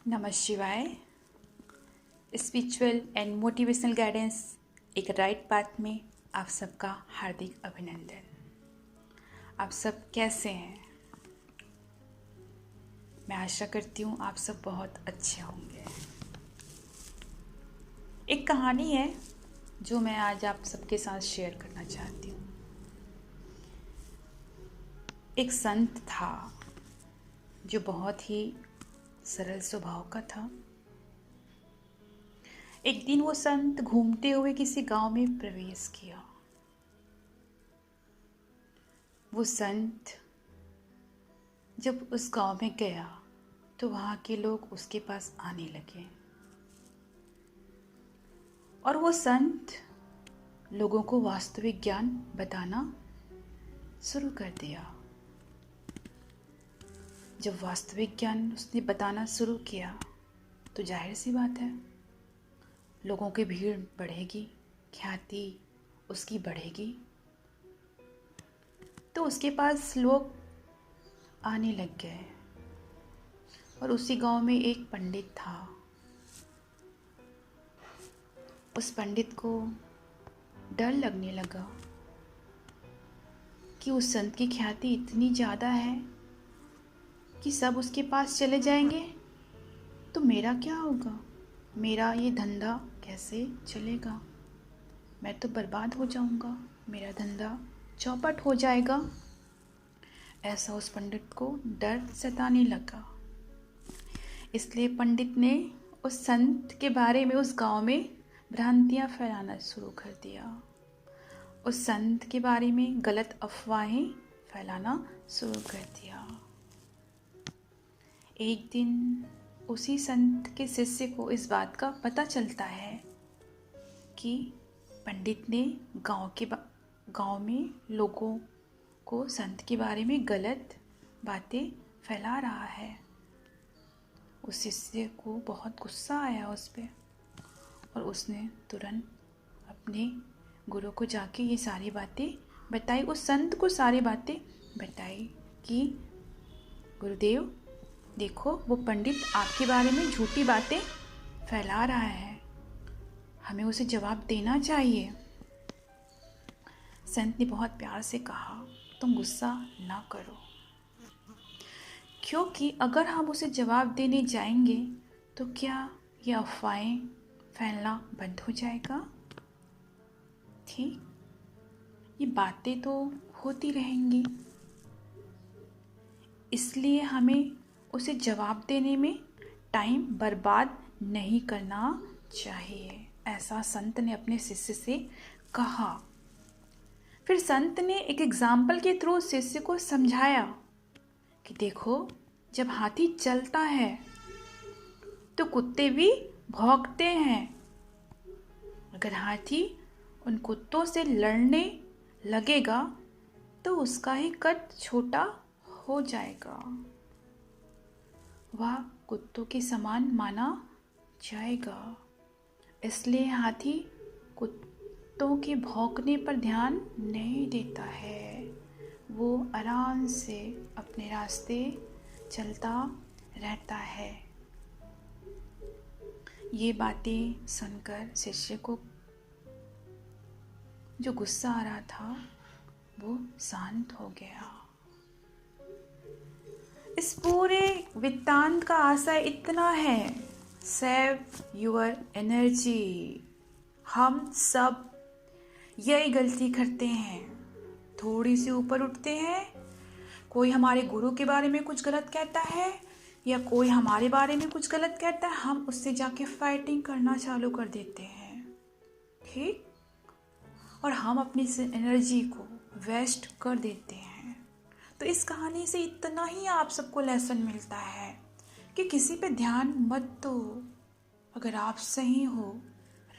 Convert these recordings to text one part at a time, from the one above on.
नमः शिवाय। Spiritual and motivational guidance एक राइट पाथ में आप सबका हार्दिक अभिनंदन। आप सब कैसे हैं? मैं आशा करती हूँ आप सब बहुत अच्छे होंगे। एक कहानी है जो मैं आज आप सबके साथ शेयर करना चाहती हूँ। एक संत था जो बहुत ही सरल स्वभाव का था। एक दिन वो संत घूमते हुए किसी गांव में प्रवेश किया। वो संत जब उस गांव में गया तो वहाँ के लोग उसके पास आने लगे और वो संत लोगों को वास्तविक ज्ञान बताना शुरू कर दिया। जब वास्तविक ज्ञान उसने बताना शुरू किया तो जाहिर सी बात है लोगों की भीड़ बढ़ेगी, ख्याति उसकी बढ़ेगी। तो उसके पास लोग आने लग गए और उसी गांव में एक पंडित था। उस पंडित को डर लगने लगा कि उस संत की ख्याति इतनी ज़्यादा है कि सब उसके पास चले जाएंगे तो मेरा क्या होगा, मेरा ये धंधा कैसे चलेगा, मैं तो बर्बाद हो जाऊंगा, मेरा धंधा चौपट हो जाएगा। ऐसा उस पंडित को डर सताने लगा। इसलिए पंडित ने उस संत के बारे में उस गांव में भ्रांतियां फैलाना शुरू कर दिया। उस संत के बारे में गलत अफवाहें फैलाना शुरू कर दिया। एक दिन उसी संत के शिष्य को इस बात का पता चलता है कि पंडित ने गांव में लोगों को संत के बारे में गलत बातें फैला रहा है। उस शिष्य को बहुत गुस्सा आया उस पर और उसने तुरंत अपने गुरु को जाके ये सारी बातें बताई। उस संत को सारी बातें बताई कि गुरुदेव देखो, वो पंडित आपके बारे में झूठी बातें फैला रहा है, हमें उसे जवाब देना चाहिए। संत ने बहुत प्यार से कहा, तुम गुस्सा ना करो, क्योंकि अगर हम उसे जवाब देने जाएंगे तो क्या ये अफवाहें फैलना बंद हो जाएगा? ठीक, ये बातें तो होती रहेंगी, इसलिए हमें उसे जवाब देने में टाइम बर्बाद नहीं करना चाहिए। ऐसा संत ने अपने शिष्य से कहा। फिर संत ने एक एग्जाम्पल के थ्रू शिष्य को समझाया कि देखो, जब हाथी चलता है तो कुत्ते भी भौंकते हैं। अगर हाथी उन कुत्तों से लड़ने लगेगा तो उसका ही कद छोटा हो जाएगा, वह कुत्तों के समान माना जाएगा। इसलिए हाथी कुत्तों के भौंकने पर ध्यान नहीं देता है, वो आराम से अपने रास्ते चलता रहता है। ये बातें सुनकर शिष्य को जो गुस्सा आ रहा था वो शांत हो गया। इस पूरे वृत्तांत का आशय इतना है, सेव योर एनर्जी। हम सब यही गलती करते हैं, थोड़ी सी ऊपर उठते हैं, कोई हमारे गुरु के बारे में कुछ गलत कहता है या कोई हमारे बारे में कुछ गलत कहता है, हम उससे जाके फाइटिंग करना चालू कर देते हैं। ठीक, और हम अपनी एनर्जी को वेस्ट कर देते हैं। तो इस कहानी से इतना ही आप सबको लेसन मिलता है कि किसी पे ध्यान मत दो। अगर आप सही हो,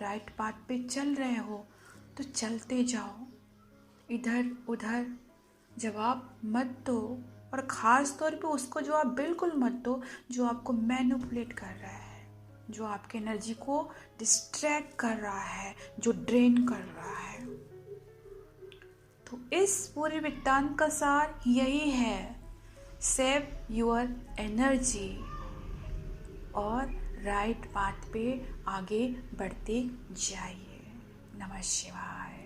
राइट पाथ पे चल रहे हो तो चलते जाओ, इधर उधर जवाब मत दो। और ख़ास तौर पे उसको जवाब बिल्कुल मत दो जो आपको मैनिपुलेट कर रहा है, जो आपके एनर्जी को डिस्ट्रैक्ट कर रहा है, जो ड्रेन कर रहा है। तो इस पूरे वृत्तांत का सार यही है, सेव योर एनर्जी। और राइट पाथ पे आगे बढ़ते जाइए। नमः शिवाय।